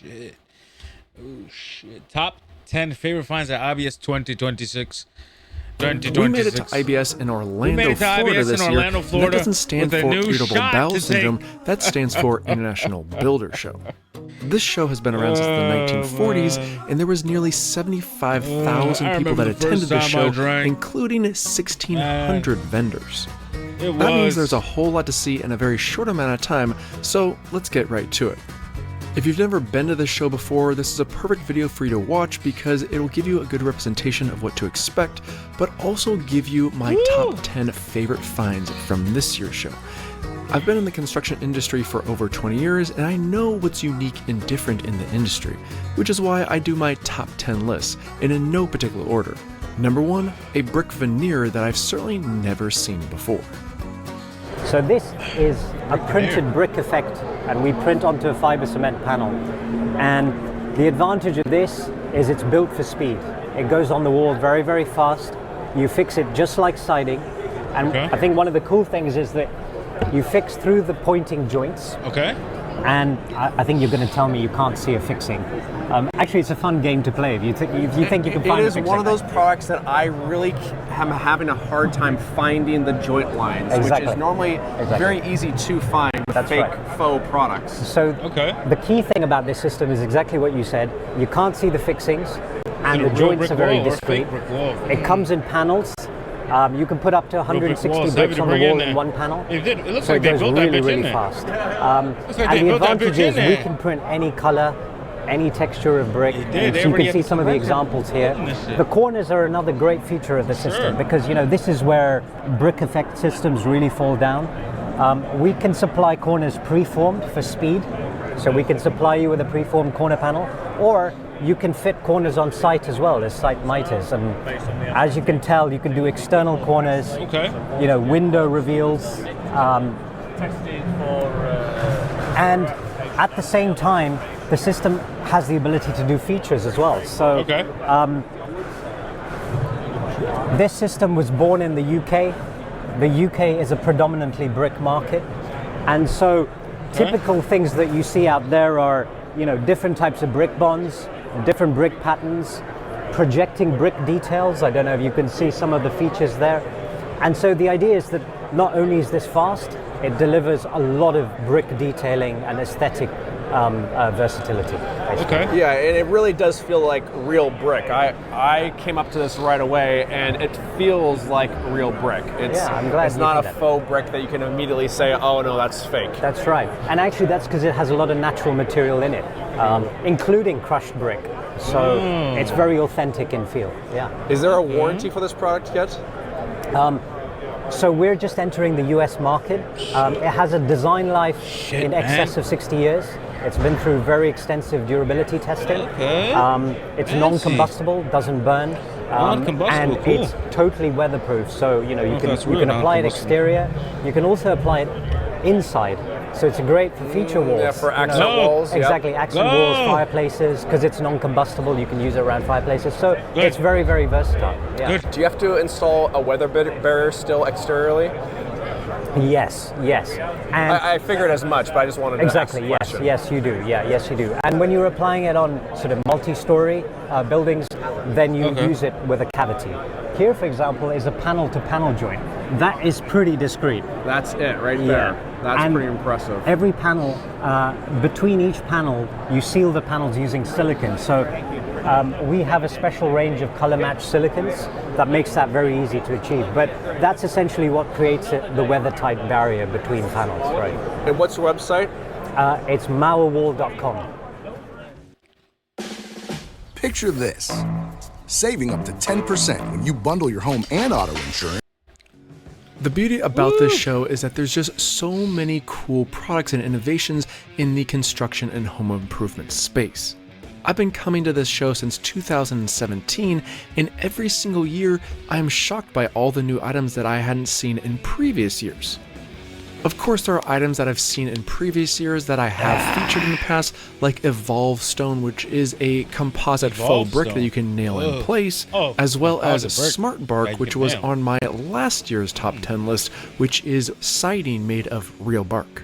shit. Oh shit. Top 10 favorite finds at IBS 2026. We made it to IBS in Orlando, Florida this year. And that doesn't stand for Irritable Bowel Syndrome. That stands for International Builder Show. This show has been around since the 1940s, and there was nearly 75,000 people that attended the show, including 1,600 vendors. That means there's a whole lot to see in a very short amount of time, so let's get right to it. If you've never been to this show before, this is a perfect video for you to watch because it'll give you a good representation of what to expect, but also give you my top 10 favorite finds from this year's show. I've been in the construction industry for over 20 years, and I know what's unique and different in the industry, which is why I do my top 10 lists, and in no particular order. Number 1, a brick veneer that I've certainly never seen before. So this is a printed brick effect, and we print onto a fiber cement panel. And the advantage of this is it's built for speed. It goes on the wall very, very fast. You fix it just like siding. And I think one of the cool things is that you fix through the pointing joints. Okay. And I think you're going to tell me you can't see a fixing. Actually, it's a fun game to play. If you think you can find a fixing. It is one of those products that I really am having a hard time finding the joint lines, which is normally very easy to find with faux products. So the key thing about this system is exactly what you said. You can't see the fixings, and the joints are very discreet. It comes in panels. You can put up to 160 bricks on the wall in one panel. It looks so like it they goes built that really, bitch really in there. fast. Like And the advantage is we can print any color, any texture of brick. So you can see some of the examples here. The corners are another great feature of the system because this is where brick effect systems really fall down. We can supply corners preformed for speed. So we can supply you with a preformed corner panel, or you can fit corners on site as well as site miters. And as you can tell, you can do external corners, window reveals. And at the same time, the system has the ability to do features as well. So this system was born in the UK. The UK is a predominantly brick market. And so typical things that you see out there are, different types of brick bonds, different brick patterns, projecting brick details. I don't know if you can see some of the features there. And so the idea is that not only is this fast, it delivers a lot of brick detailing and aesthetic versatility. Yeah, and it really does feel like real brick. I came up to this right away, and it feels like real brick. I'm glad it's not a faux brick that you can immediately say, oh no, that's fake. That's right. And actually that's because it has a lot of natural material in it, including crushed brick. So it's very authentic in feel. Yeah. Is there a warranty for this product yet? So we're just entering the US market. It has a design life in excess of 60 years. It's been through very extensive durability testing. It's non-combustible, doesn't burn, and it's totally weatherproof. So you can apply it exterior. You can also apply it inside. So it's great for feature walls. Yeah, for accent walls. Exactly, accent walls, fireplaces. Because it's non-combustible, you can use it around fireplaces. So it's very, very versatile. Yeah. Do you have to install a weather barrier still exteriorly? Yes. And I figured as much, but I just wanted to ask the question. Yes, you do. Yeah, yes, you do. And when you're applying it on sort of multi-story buildings, then you use it with a cavity. Here, for example, is a panel-to-panel joint. That is pretty discreet. That's it right there. That's pretty impressive. Every panel, between each panel, you seal the panels using silicon. So we have a special range of color-matched silicons that makes that very easy to achieve. But that's essentially what creates the weather-tight barrier between panels, right? And what's the website? It's mauerwall.com. Picture this: saving up to 10% when you bundle your home and auto insurance. The beauty about this show is that there's just so many cool products and innovations in the construction and home improvement space. I've been coming to this show since 2017, and every single year I am shocked by all the new items that I hadn't seen in previous years. Of course, there are items that I've seen in previous years that I have featured in the past, like Evolve Stone, which is a composite faux brick that you can nail in place, as well as Smart Bark, which was on my last year's top 10 list, which is siding made of real bark.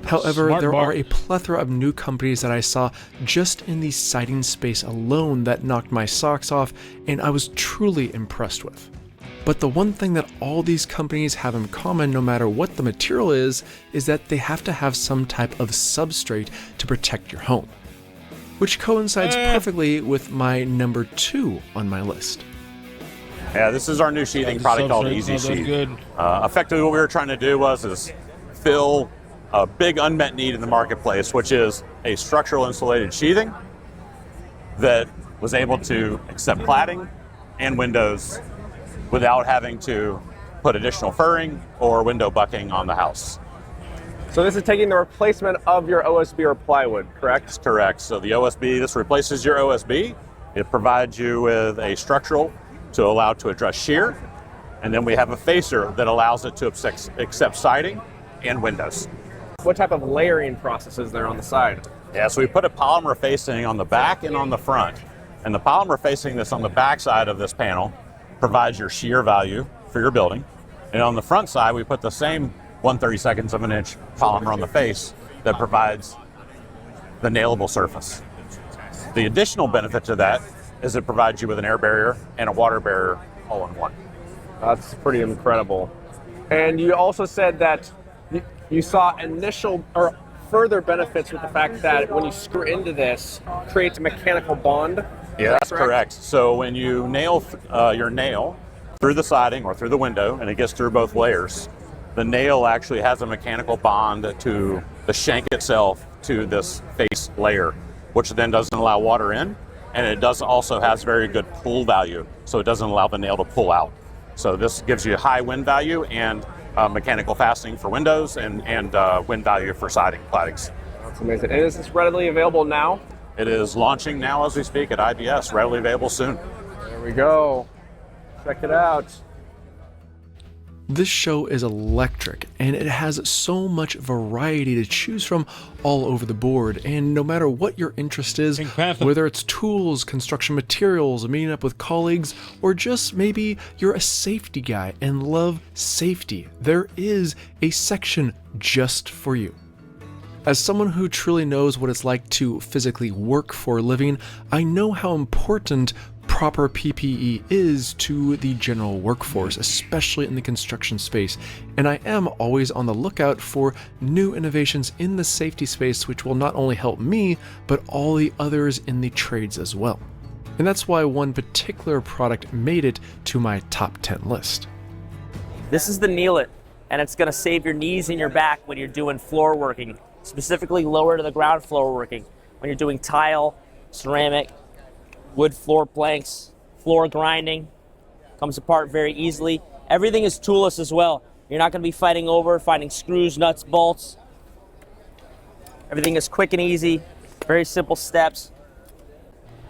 However, Smart there bar. are a plethora of new companies that I saw just in the siding space alone that knocked my socks off, and I was truly impressed with. But the one thing that all these companies have in common, no matter what the material is that they have to have some type of substrate to protect your home. Which coincides perfectly with my number 2 on my list. Yeah, this is our new sheathing product called Easy Sheath. Effectively what we were trying to do is fill a big unmet need in the marketplace, which is a structural insulated sheathing that was able to accept cladding and windows without having to put additional furring or window bucking on the house. So this is taking the replacement of your OSB or plywood, correct? That's correct. So the OSB, this replaces your OSB. It provides you with a structural to allow to address shear. And then we have a facer that allows it to accept siding and windows. What type of layering process is there on the side? Yeah, so we put a polymer facing on the back and on the front. And the polymer facing that's on the back side of this panel provides your shear value for your building. And on the front side, we put the same 1/32 of an inch polymer on the face that provides the nailable surface. The additional benefit to that is it provides you with an air barrier and a water barrier all in one. That's pretty incredible. And you also said that you saw initial or further benefits with the fact that when you screw into this, it creates a mechanical bond. Yeah, that's correct. So when you nail your nail through the siding or through the window, and it gets through both layers, the nail actually has a mechanical bond to the shank itself to this face layer, which then doesn't allow water in, and it does also has very good pull value, so it doesn't allow the nail to pull out. So this gives you high wind value and mechanical fastening for windows and wind value for siding claddings. That's amazing. And is this readily available now? It is launching now as we speak at IBS, readily available soon. There we go. Check it out. This show is electric, and it has so much variety to choose from all over the board, and no matter what your interest is, whether it's tools, construction materials, meeting up with colleagues, or just maybe you're a safety guy and love safety, there is a section just for you. As someone who truly knows what it's like to physically work for a living, I know how important proper PPE is to the general workforce, especially in the construction space, and I am always on the lookout for new innovations in the safety space which will not only help me, but all the others in the trades as well. And that's why one particular product made it to my top 10 list. This is the Kneel It, and it's going to save your knees and your back when you're doing floor working, specifically lower to the ground floor working, when you're doing tile, ceramic, wood floor planks, floor grinding, comes apart very easily. Everything is toolless as well. You're not going to be finding screws, nuts, bolts. Everything is quick and easy, very simple steps.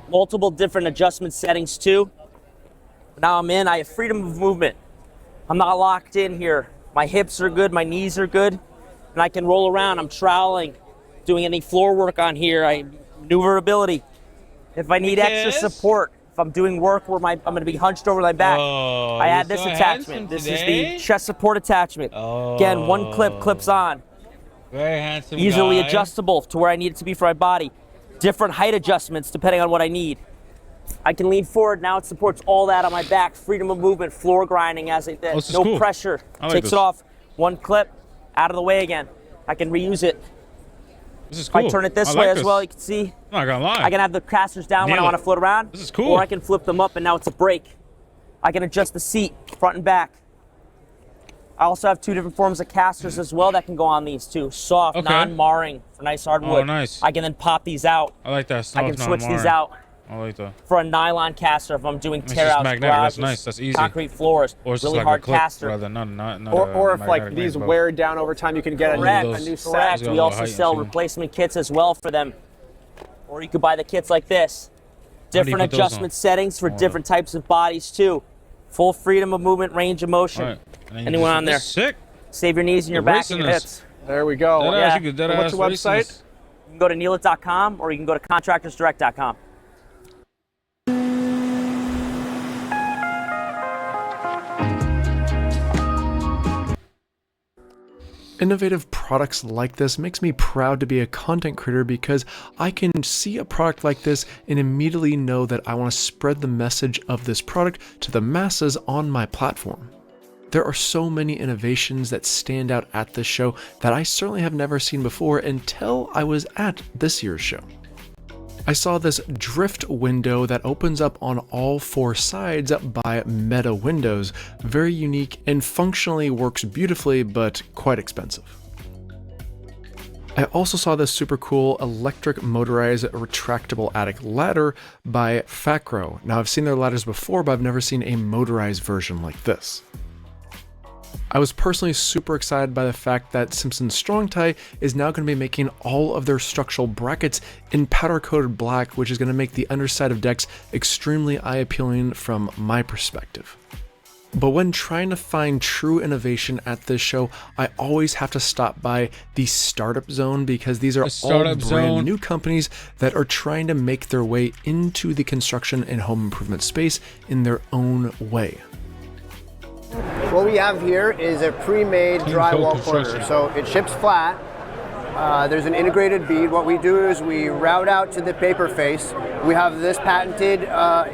Multiple different adjustment settings too. Now I have freedom of movement. I'm not locked in here. My hips are good, my knees are good, and I can roll around. I'm troweling, doing any floor work on here. Maneuverability. If I need extra support, if I'm doing work where I'm going to be hunched over my back, I add this attachment. This is the chest support attachment. Again, one clip clips on. Very handsome Easily guy. adjustable to where I need it to be for my body. Different height adjustments depending on what I need. I can lean forward. Now it supports all that on my back. Freedom of movement, floor grinding as it this is no cool. pressure. I like Takes this. it off. One clip, out of the way again. I can reuse it. This is cool. If I turn it this I way like as well, you can see. I'm not gonna lie. I can have the casters down when I Kneel want it. to float around. This is cool. Or I can flip them up and now it's a brake. I can adjust the seat, front and back. I also have two different forms of casters as well that can go on these too. Soft, Okay. non-marring for nice hardwood. Oh, nice. I can then pop these out. I like that stuff. I can switch these out I like that. for a nylon caster if I'm doing It's tear just outs, magnetic. That's garages, nice. That's easy. concrete floors, Or it's really just like hard a clip caster. rather not Or if like magnetic these link, but- wear down over time, you can get Correct. a new set. Correct. got a We little also height sell too. replacement kits as well for them. Or you could buy the kits like this. do you Different put those on? adjustment settings for different types of bodies too. Full freedom of movement, range of motion. All right. And then you Anyone just- on there? That's sick. Save your knees and your back and your Raciness. hips. There we go. Dead yeah. ass, you could dead What's ass the website? raciness. You can go to kneelit.com or you can go to contractorsdirect.com. Innovative products like this makes me proud to be a content creator because I can see a product like this and immediately know that I want to spread the message of this product to the masses on my platform. There are so many innovations that stand out at this show that I certainly have never seen before until I was at this year's show. I saw this drift window that opens up on all 4 sides by Meta Windows. Very unique and functionally works beautifully, but quite expensive. I also saw this super cool electric motorized retractable attic ladder by Facro. Now I've seen their ladders before, but I've never seen a motorized version like this. I was personally super excited by the fact that Simpson Strong-Tie is now going to be making all of their structural brackets in powder-coated black, which is going to make the underside of decks extremely eye-appealing from my perspective. But when trying to find true innovation at this show, I always have to stop by the Startup Zone because these are all brand new companies that are trying to make their way into the construction and home improvement space in their own way. What we have here is a pre-made drywall corner. So it ships flat. There's an integrated bead. What we do is we route out to the paper face. We have this patented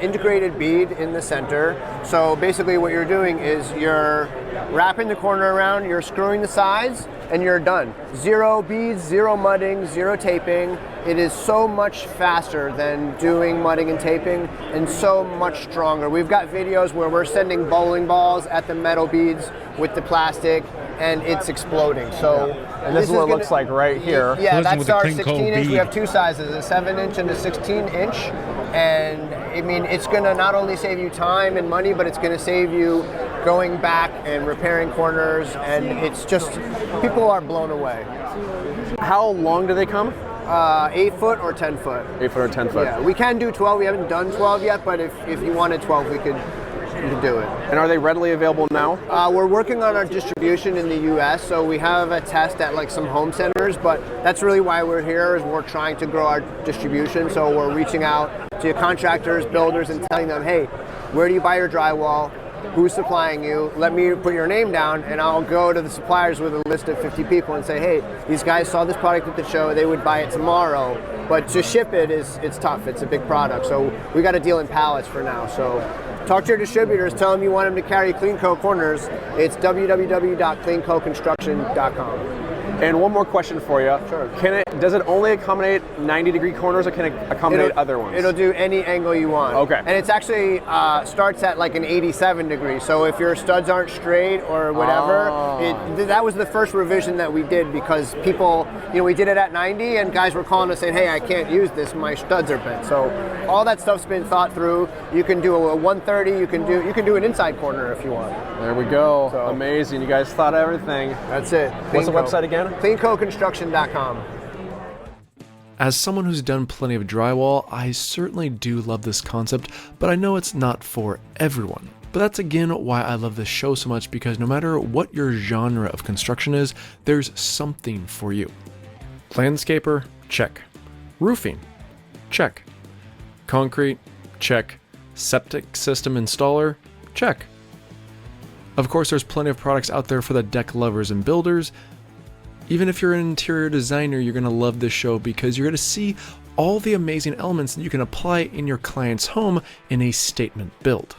integrated bead in the center. So basically what you're doing is you're wrapping the corner around, you're screwing the sides, and you're done. 0 beads, 0 mudding, 0 taping. It is so much faster than doing mudding and taping and so much stronger. We've got videos where we're sending bowling balls at the metal beads with the plastic and it's exploding. So and this is what it looks like right here. Yeah, that's our 16-inch. We have 2 sizes, a 7-inch and a 16-inch. And I mean, it's gonna not only save you time and money, but it's gonna save you going back and repairing corners, and it's just, people are blown away. How long do they come? 8 foot or 10 foot. 8 foot or 10 foot. Yeah, we can do 12. We haven't done 12 yet, but if you wanted 12, we could do it. And are they readily available now? We're working on our distribution in the US, so we have a test at like some home centers, but that's really why we're here, is we're trying to grow our distribution. So we're reaching out to contractors, builders, and telling them, hey, where do you buy your drywall? Who's supplying you? Let me put your name down, and I'll go to the suppliers with a list of 50 people and say, hey, these guys saw this product at the show, they would buy it tomorrow. But to ship it it's tough, it's a big product. So we got to deal in pallets for now. So talk to your distributors, tell them you want them to carry CleanCo corners. It's www.cleancoconstruction.com. And one more question for you. Sure. Does it only accommodate 90-degree corners, or can it accommodate other ones? It'll do any angle you want. Okay. And it's actually starts at like an 87 degree. So if your studs aren't straight or whatever, that was the first revision that we did, because people, we did it at 90 and guys were calling us saying, hey, I can't use this, my studs are bent. So all that stuff's been thought through. You can do a 130, you can do an inside corner if you want. There we go. So, amazing. You guys thought of everything. That's it. What's the website again? CleanCoconstruction.com. As someone who's done plenty of drywall, I certainly do love this concept, but I know it's not for everyone. But that's again why I love this show so much, because no matter what your genre of construction is, there's something for you. Landscaper? Check. Roofing? Check. Concrete? Check. Septic system installer? Check. Of course, there's plenty of products out there for the deck lovers and builders. Even if you're an interior designer, you're going to love this show because you're going to see all the amazing elements that you can apply in your client's home in a statement build.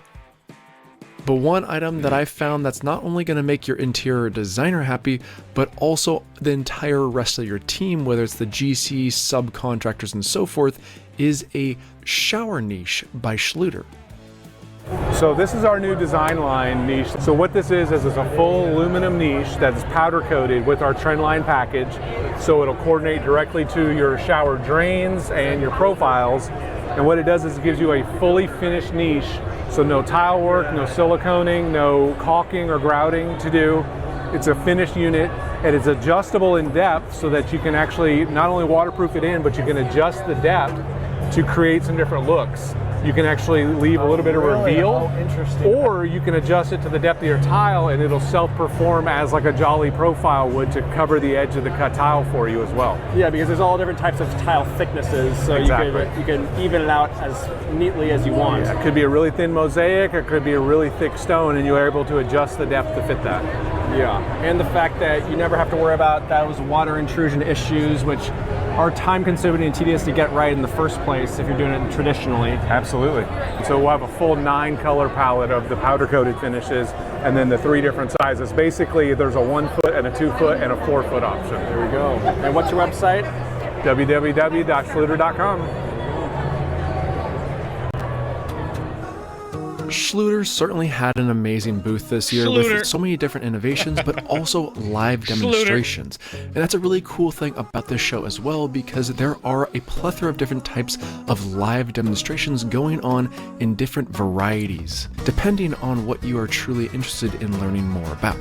But one item that I found that's not only going to make your interior designer happy, but also the entire rest of your team, whether it's the GC, subcontractors, and so forth, is a shower niche by Schluter. So this is our new design line niche. So what this is a full aluminum niche that's powder coated with our trendline package. So it'll coordinate directly to your shower drains and your profiles. And what it does is it gives you a fully finished niche. So no tile work, no siliconing, no caulking or grouting to do. It's a finished unit, and it's adjustable in depth so that you can actually not only waterproof it in, but you can adjust the depth to create some different looks. You can actually leave a little bit of reveal, or you can adjust it to the depth of your tile and it'll self-perform as like a Jolly profile would to cover the edge of the cut tile for you as well. Yeah, because there's all different types of tile thicknesses, so exactly. you can even it out as neatly as you want. Yeah, it could be a really thin mosaic, it could be a really thick stone, and you're able to adjust the depth to fit that. Yeah, and the fact that you never have to worry about those water intrusion issues, which are time-consuming and tedious to get right in the first place if you're doing it traditionally. Absolutely. So we'll have a full 9-color palette of the powder-coated finishes, and then the 3 different sizes. Basically, there's a 1 foot and a 2 foot and a 4 foot option. There we go. And what's your website? www.schluter.com. Schluter certainly had an amazing booth this year with so many different innovations, but also live demonstrations. And that's a really cool thing about this show as well, because there are a plethora of different types of live demonstrations going on in different varieties, depending on what you are truly interested in learning more about.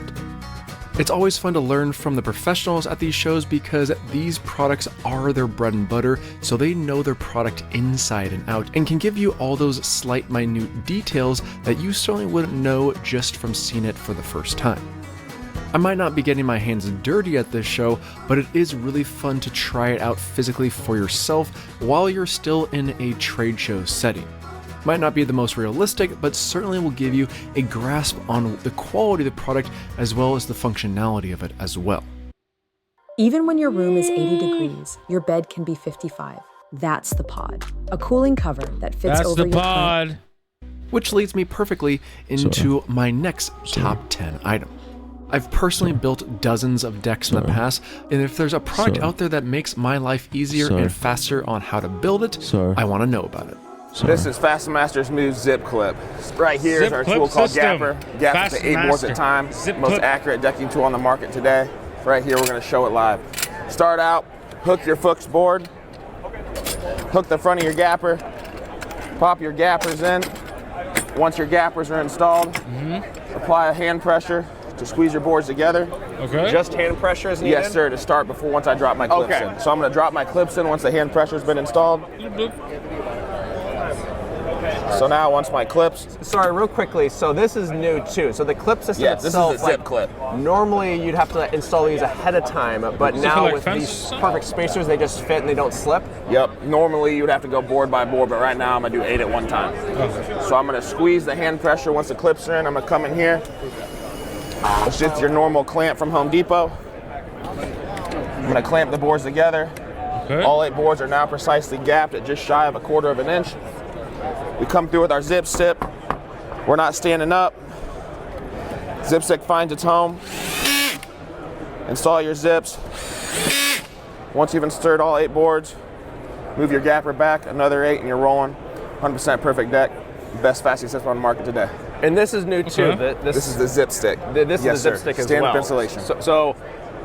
It's always fun to learn from the professionals at these shows because these products are their bread and butter, so they know their product inside and out and can give you all those slight minute details that you certainly wouldn't know just from seeing it for the first time. I might not be getting my hands dirty at this show, but it is really fun to try it out physically for yourself while you're still in a trade show setting. Might not be the most realistic, but certainly will give you a grasp on the quality of the product as well as the functionality of it as well. Even when your room is 80 degrees, your bed can be 55. That's the Pod, a cooling cover that fits over your Pod. Which leads me perfectly into my next top 10 item. I've personally built dozens of decks in the past, and if there's a product out there that makes my life easier and faster on how to build it, I want to know about it. This is Fastenmaster's new zip clip. Right here is our tool called Gapper. Gaps to 8 boards at a time. Most accurate decking tool on the market today. Right here, we're going to show it live. Start out, hook your Fuchs board, hook the front of your gapper, pop your gappers in. Once your gappers are installed, apply a hand pressure to squeeze your boards together. Okay. Just hand pressure is needed? Yes, sir, to start before once I drop my clips in. So I'm going to drop my clips in once the hand pressure's been installed. So now once my clips... Sorry, real quickly, so this is new too. So the clip system itself... this is a zip clip. Normally you'd have to install these ahead of time, but now with these perfect spacers, they just fit and they don't slip? Yep, normally you'd have to go board by board, but right now I'm gonna do 8 at one time. Okay. So I'm gonna squeeze the hand pressure once the clips are in. I'm gonna come in here. It's just your normal clamp from Home Depot. I'm gonna clamp the boards together. Okay. All 8 boards are now precisely gapped at just shy of 1/4 of an inch. We come through with our zip stick. We're not standing up. Zip stick finds its home. Install your zips. Once you've inserted all 8 boards, move your gapper back another 8 and you're rolling. 100% perfect deck. Best fastening system on the market today. And this is new too. This is the zip stick. This is the zip stick as well. Standard installation. So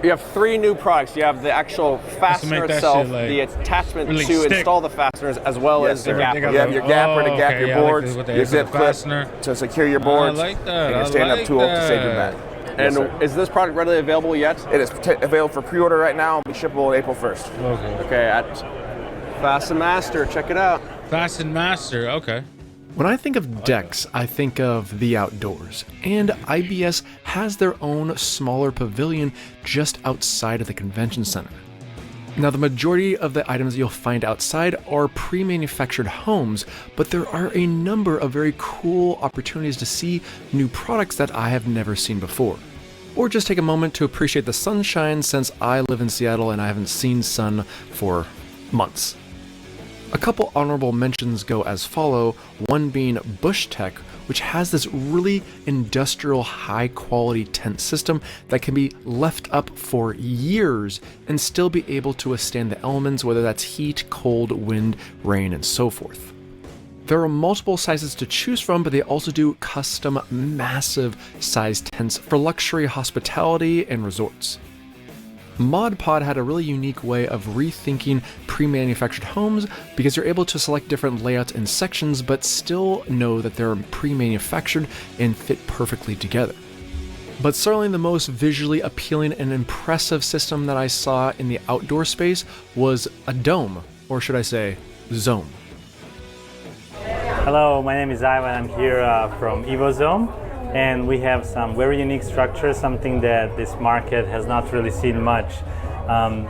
you have 3 new products. You have the actual fastener itself, the attachment to install the fasteners, as well as the gapper. You have your gapper to gap your boards, your zip clip to secure your boards, and your stand-up tool to save your back. And is this product readily available yet? It is available for pre-order right now. It'll be shippable on April 1st. Okay, at Fastenmaster, check it out. Fastenmaster, okay. When I think of decks, I think of the outdoors, and IBS has their own smaller pavilion just outside of the convention center. Now, the majority of the items you'll find outside are pre-manufactured homes, but there are a number of very cool opportunities to see new products that I have never seen before. Or just take a moment to appreciate the sunshine, since I live in Seattle and I haven't seen sun for months. A couple honorable mentions go as follow, one being Bush Tech, which has this really industrial high quality tent system that can be left up for years and still be able to withstand the elements, whether that's heat, cold, wind, rain, and so forth. There are multiple sizes to choose from, but they also do custom massive size tents for luxury hospitality and resorts. Mod Pod had a really unique way of rethinking pre-manufactured homes because you're able to select different layouts and sections but still know that they're pre-manufactured and fit perfectly together. But certainly the most visually appealing and impressive system that I saw in the outdoor space was a dome, or should I say, zone. Hello, my name is Ivan. I'm here from EvoZone. And we have some very unique structures, something that this market has not really seen much.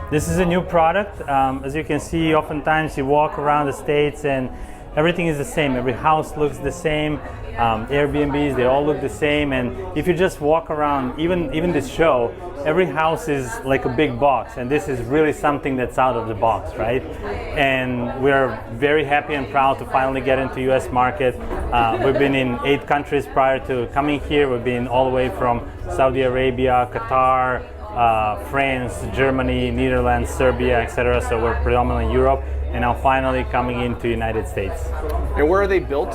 This is a new product. As you can see, oftentimes you walk around the States and everything is the same. Every house looks the same. Airbnbs, they all look the same. And if you just walk around, even this show, every house is like a big box, and this is really something that's out of the box, right? And we're very happy and proud to finally get into US market. We've been in 8 countries prior to coming here. We've been all the way from Saudi Arabia, Qatar, France, Germany, Netherlands, Serbia, etc. So we're predominantly Europe, and now finally coming into United States. And where are they built?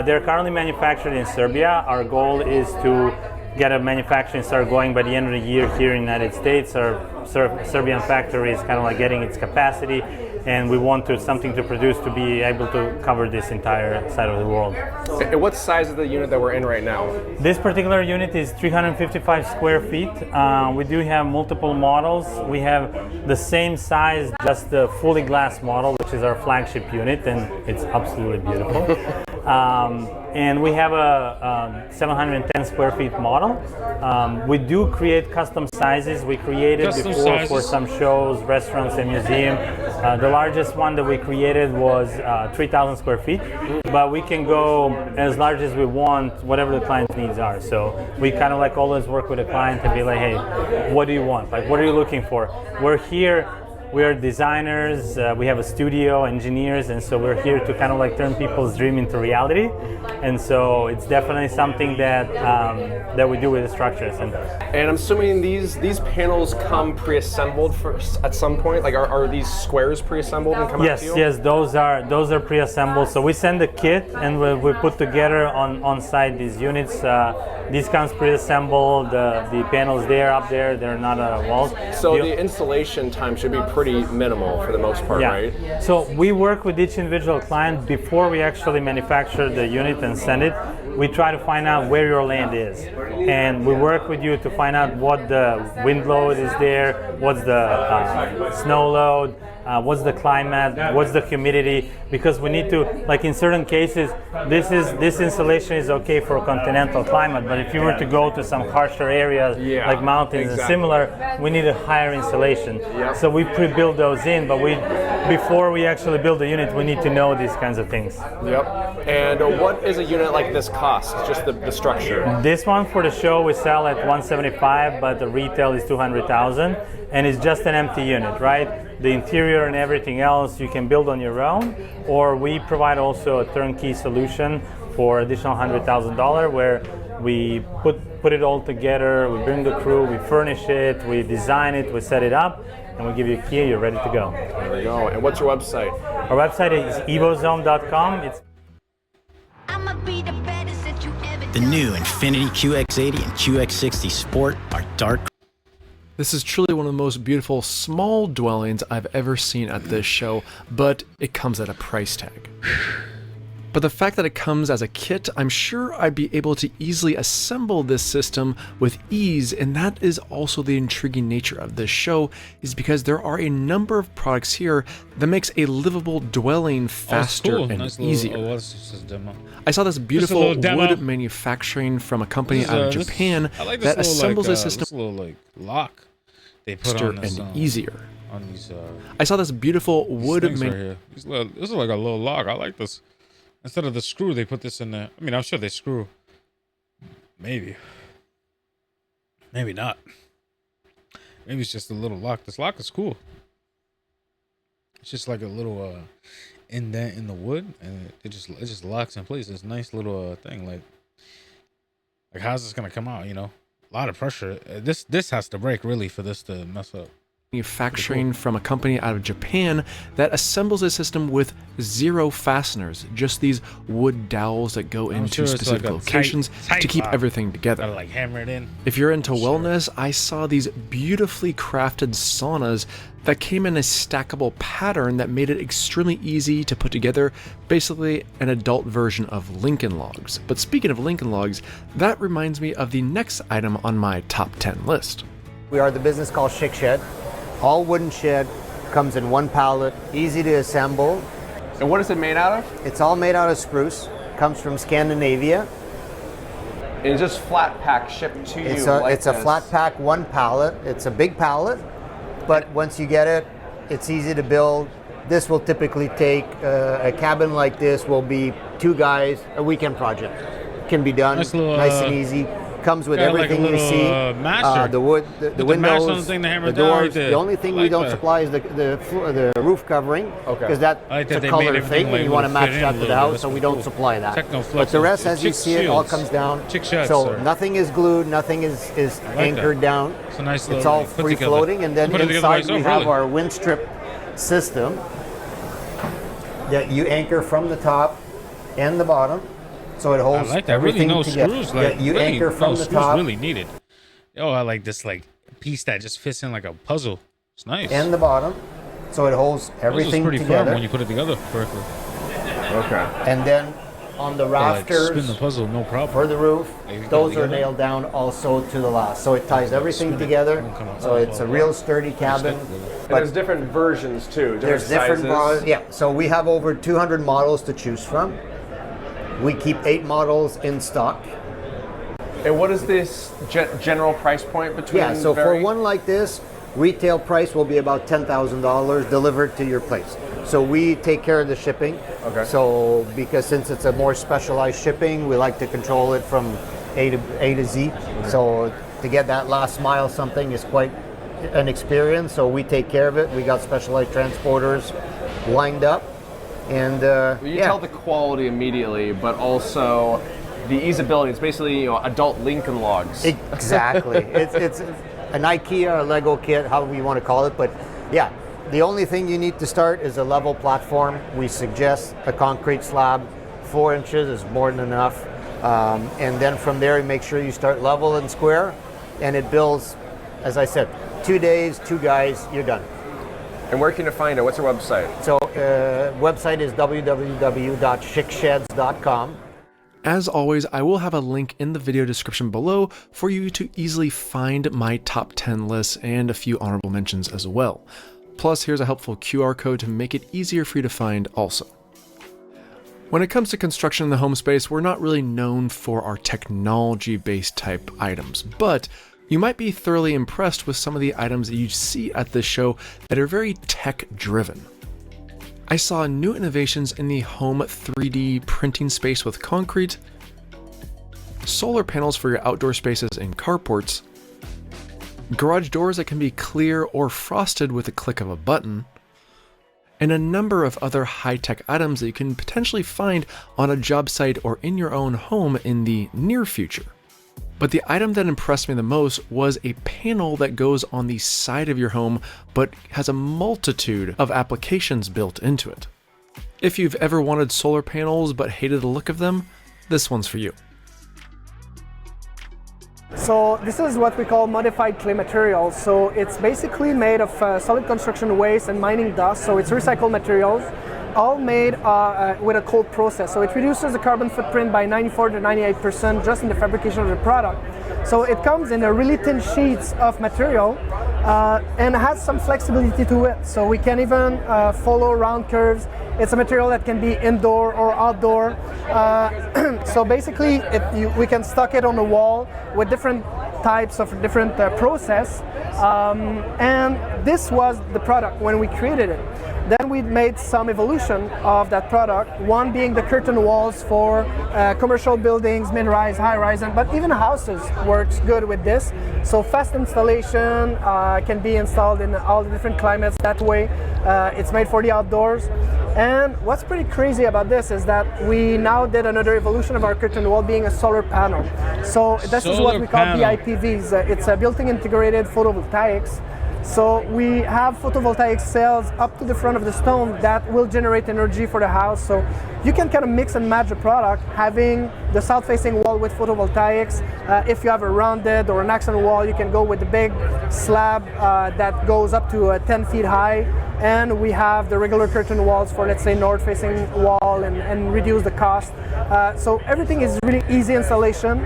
They're currently manufactured in Serbia. Our goal is to get a manufacturing start going by the end of the year here in the United States. Our Serbian factory is kind of like getting its capacity, and we want something to produce to be able to cover this entire side of the world. And what size is the unit that we're in right now? This particular unit is 355 square feet. We do have multiple models. We have the same size, just the fully glass model, which is our flagship unit, and it's absolutely beautiful. And we have a 710 square feet model. We do create custom sizes. We created Custom before sizes? for some shows, restaurants, and museum. The largest one that we created was 3,000 square feet, but we can go as large as we want, whatever the client's needs are. So we kind of like always work with the client and be like, hey, what do you want? Like, what are you looking for? We're here. We are designers, we have a studio, engineers, and so we're here to kind of like turn people's dream into reality. And so it's definitely something that that we do with the structures. And I'm assuming these panels come pre-assembled at some point. Like, are these squares pre-assembled and come out to you? Yes, those are pre-assembled. So we send the kit and we put together on site these units. These comes pre-assembled. The panels up there, they're not walls. So the installation time should be pretty minimal for the most part, right? So we work with each individual client before we actually manufacture the unit and send it. We try to find out where your land is, and we work with you to find out what the wind load is there, what's the snow load, what's the climate, what's the humidity, because we need to, like in certain cases, this installation is okay for continental climate, but if you were to go to some harsher areas like mountains and similar, we need a higher installation. So we pre-build those in, but before we actually build the unit, we need to know these kinds of things. Yep. And what is a unit like this cost? Just the structure? This one for the show we sell at $175, but the retail is $200,000, and it's just an empty unit, right? The interior and everything else you can build on your own, or we provide also a turnkey solution for additional $100,000 where we put it all together, we bring the crew, we furnish it, we design it, we set it up, and we give you a key, you're ready to go. There we go. And what's your website? Our website is evozone.com. The new Infiniti QX80 and QX60 Sport are dark. This is truly one of the most beautiful small dwellings I've ever seen at this show, but it comes at a price tag. But the fact that it comes as a kit, I'm sure I'd be able to easily assemble this system with ease, and that is also the intriguing nature of this show, is because there are a number of products here that makes a livable dwelling faster and easier. I saw this beautiful wood manufacturing from a company out of Japan that assembles a system this little like lock they put on this, and easier. On these, I saw this beautiful wood right here. This is like a little lock. I like this. Instead of the screw, they put this in there. I mean, I'm sure they screw. Maybe. Maybe not. Maybe it's just a little lock. This lock is cool. It's just like a little indent in the wood, and it just locks in place. This nice little thing. Like how's this gonna come out? You know, a lot of pressure. This has to break really for this to mess up. Manufacturing from a company out of Japan that assembles a system with 0 fasteners, just these wood dowels that go into specific locations to keep everything together. Gotta like hammer it in. If you're into wellness, I saw these beautifully crafted saunas that came in a stackable pattern that made it extremely easy to put together, basically an adult version of Lincoln Logs. But speaking of Lincoln Logs, that reminds me of the next item on my top 10 list. We are the business called Chic Shed. All wooden shed, comes in one pallet, easy to assemble. And what is it made out of? It's all made out of spruce, comes from Scandinavia. And it's just flat pack shipped to you. It's a flat pack, one pallet. It's a big pallet, but once you get it, it's easy to build. this will typically take, a cabin like this will be 2 guys, a weekend project. Can be done Nice little, nice and easy. Comes with got like a everything little, you see. master. The wood, the the master on windows, the thing to hammer the down, doors. like The only thing we like don't that. supply is the roof covering, because that's I like that a they made color everything thing, like and you want to little match fit in that a to little the bit. house, That's so we cool. don't supply that. Techno-flex But the is- rest, it's as you chick see it, all shields. comes down. Chick shots, So sir. nothing is glued, nothing is like anchored that. down. It's a nice It's little, all like, put free together. floating, and then Put it together by inside we yourself, have really. our wind strip system that you anchor from the top and the bottom. So it I holds like that. Really, everything no together. screws. Like you really, anchor from no the screws top really needed. Oh, I like this like piece that just fits in like a puzzle. It's nice. and the bottom, so it holds Puzzle's everything pretty firm together. when you put it together correctly. Okay. And then on the Like, rafters spin the puzzle, no problem. for the roof, Like, you got it those are together. nailed down also to the last. So it ties everything Spin it. together. It'll come out. So it's a real sturdy cabin. And But there's different versions too. there's different sizes. models. Yeah. So we have over 200 models to choose from. We keep 8 models in stock. And what is this general price point between? Yeah, so for one like this, retail price will be about $10,000 delivered to your place. So we take care of the shipping. Okay. So because since it's a more specialized shipping, we like to control it from A to Z. So to get that last mile something is quite an experience. So we take care of it. We got specialized transporters lined up. And You tell the quality immediately, but also the easeability. It's basically adult Lincoln logs. Exactly. it's an IKEA or Lego kit, however you want to call it. But yeah, the only thing you need to start is a level platform. We suggest a concrete slab. 4 inches is more than enough. And then from there, you make sure you start level and square. And it builds, as I said, 2 days, 2 guys, you're done. And where can you find it? What's your website? So website is www.chicksheds.com. As always, I will have a link in the video description below for you to easily find my top 10 lists and a few honorable mentions as well. Plus, here's a helpful QR code to make it easier for you to find also. When it comes to construction in the home space, we're not really known for our technology-based type items, but you might be thoroughly impressed with some of the items that you see at this show that are very tech-driven. I saw new innovations in the home 3D printing space with concrete, solar panels for your outdoor spaces and carports, garage doors that can be clear or frosted with a click of a button, and a number of other high-tech items that you can potentially find on a job site or in your own home in the near future. But the item that impressed me the most was a panel that goes on the side of your home but has a multitude of applications built into it. If you've ever wanted solar panels but hated the look of them, this one's for you. So this is what we call modified clay materials. So it's basically made of solid construction waste and mining dust. So it's recycled materials, all made with a cold process. So it reduces the carbon footprint by 94 to 98% just in the fabrication of the product. So it comes in a really thin sheets of material and has some flexibility to it. So we can even follow round curves. It's a material that can be indoor or outdoor. So basically we can stock it on the wall with different types of different process. And this was the product when we created it. Then we made some evolution of that product, one being the curtain walls for commercial buildings, mid-rise, high-rise, but even houses works good with this. So fast installation can be installed in all the different climates that way. It's made for the outdoors. And what's pretty crazy about this is that we now did another evolution of our curtain wall being a solar panel. So this is what we call BIPVs. It's a built-in integrated photovoltaics. So we have photovoltaic cells up to the front of the stone that will generate energy for the house. So you can kind of mix and match the product, having the south-facing wall with photovoltaics. If you have a rounded or an accent wall, you can go with the big slab that goes up to 10 feet high. And we have the regular curtain walls for, let's say, north-facing wall and reduce the cost. So everything is really easy installation.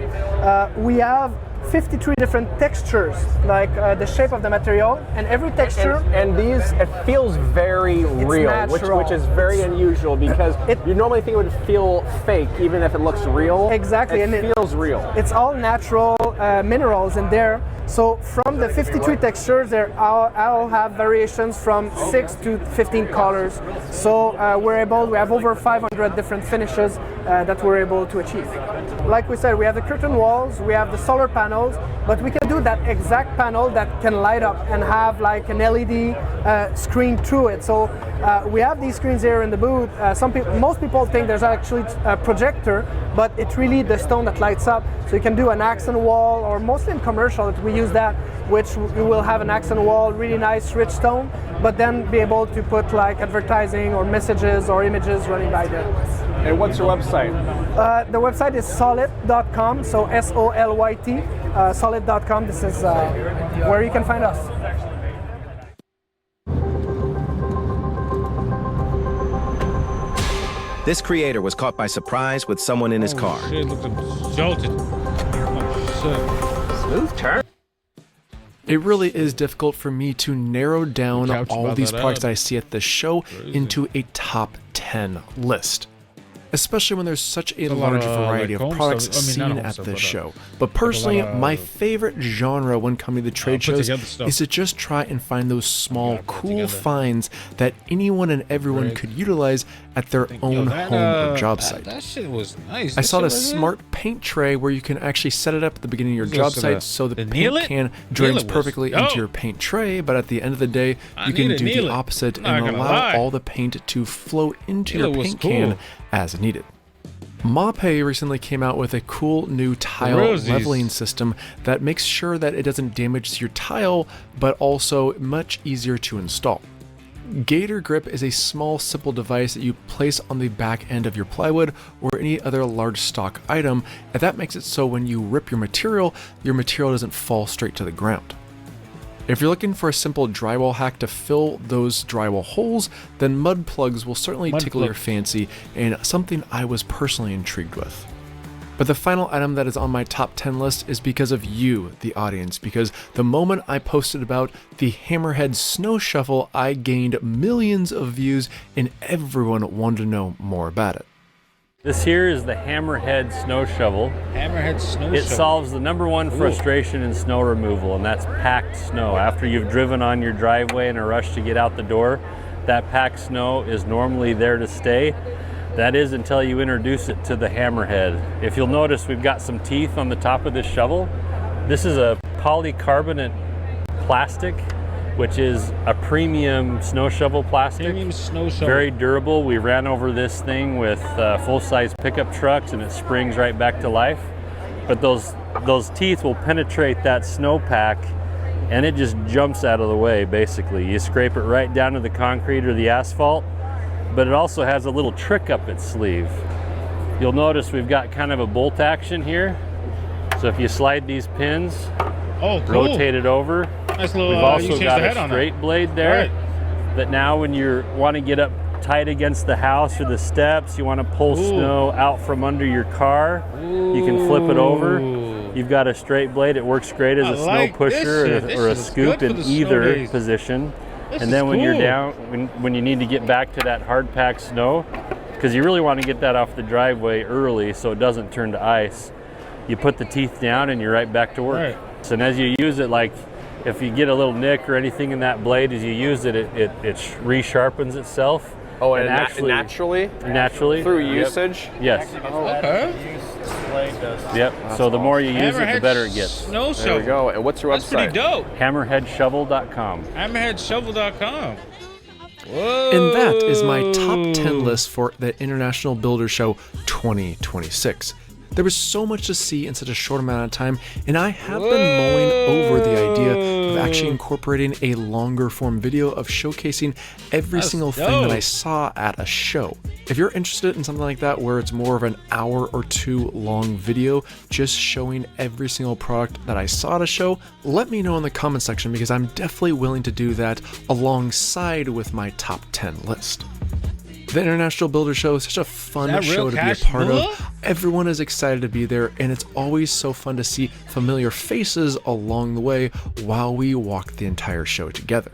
We have 53 different textures, like the shape of the material, and every texture. And these, it feels very real, which is very unusual because you normally think it would feel fake, even if it looks real. Exactly, and it feels real. It's all natural minerals in there. So from the 53 textures, I'll have variations from 6 to 15 colors. So we have over 500 different finishes that we're able to achieve. Like we said, we have the curtain walls, we have the solar panels, but we can do that exact panel that can light up and have like an LED screen through it. So we have these screens here in the booth. Most people think there's actually a projector, but it's really the stone that lights up. So you can do an accent wall, or mostly in commercial we use that, which we will have an accent wall, really nice rich stone, but then be able to put like advertising or messages or images running by there. And what's your website? The website is solid.com, so SOLYT, solid.com. This is where you can find us. This creator was caught by surprise with someone in his car. Shit, look jolted. Oh, smooth turn. It really is difficult for me to narrow down all these products I see at the show into a top 10 list, especially when there's such a large variety of products seen at this show. But personally, my favorite genre when coming to trade shows is to just try and find those small, cool finds that anyone and everyone could utilize at their own home or job site. That shit was nice. I saw this smart paint tray where you can actually set it up at the beginning of your job site so the paint can drains perfectly into your paint tray, but at the end of the day, you can do the opposite and allow all the paint to flow into your paint can as needed. Mapei recently came out with a cool new tile leveling system that makes sure that it doesn't damage your tile, but also much easier to install. Gator Grip is a small, simple device that you place on the back end of your plywood or any other large stock item, and that makes it so when you rip your material doesn't fall straight to the ground. If you're looking for a simple drywall hack to fill those drywall holes, then mud plugs will certainly tickle your fancy and something I was personally intrigued with. But the final item that is on my top 10 list is because of you, the audience, because the moment I posted about the Hammerhead Snow Shovel, I gained millions of views and everyone wanted to know more about it. This here is the Hammerhead Snow Shovel. Hammerhead Snow Shovel. It solves the #1 frustration in snow removal, and that's packed snow. After you've driven on your driveway in a rush to get out the door, that packed snow is normally there to stay. That is until you introduce it to the Hammerhead. If you'll notice, we've got some teeth on the top of this shovel. This is a polycarbonate plastic, which is a premium snow shovel plastic. Premium snow shovel. Very durable. We ran over this thing with full-size pickup trucks and it springs right back to life. But those teeth will penetrate that snowpack and it just jumps out of the way, basically. You scrape it right down to the concrete or the asphalt, but it also has a little trick up its sleeve. You'll notice we've got kind of a bolt action here. So if you slide these pins, rotate it over. Nice little, we've also got a straight blade there that now when you want to get up tight against the house or the steps, you want to pull snow out from under your car, you can flip it over. You've got a straight blade. It works great as a snow pusher or a scoop in either position. And then when you're down, when you need to get back to that hard packed snow, because you really want to get that off the driveway early so it doesn't turn to ice, you put the teeth down and you're right back to work. And as you use it, like if you get a little nick or anything in that blade, as you use it, it resharpens itself. Oh, and naturally? Naturally. Through usage? Yes. Okay. Yep. So the more you use it, the better it gets. Snow shovel. There we go. And what's your website? That's pretty dope. Hammerheadshovel.com. Hammerheadshovel.com. Whoa. And that is my top 10 list for the International Builder Show 2026. There was so much to see in such a short amount of time, and I have been mulling over the idea of actually incorporating a longer form video of showcasing every single thing that I saw at a show. If you're interested in something like that where it's more of an hour or two long video just showing every single product that I saw at a show, let me know in the comment section because I'm definitely willing to do that alongside with my top 10 list. The International Builder Show is such a fun show to be a part of. Everyone is excited to be there, and it's always so fun to see familiar faces along the way while we walk the entire show together.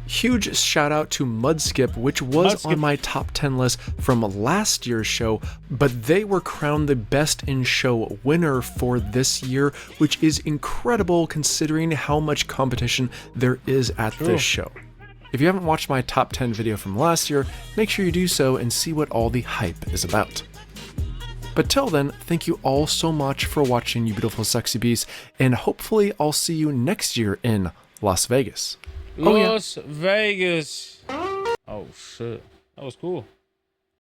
Huge shout out to Mudskip, which was on my top 10 list from last year's show, but they were crowned the Best in Show winner for this year, which is incredible considering how much competition there is at this show. If you haven't watched my top 10 video from last year, make sure you do so and see what all the hype is about. But till then, thank you all so much for watching, you beautiful sexy beasts, and hopefully I'll see you next year in Las Vegas. Las Vegas. Oh shit. That was cool.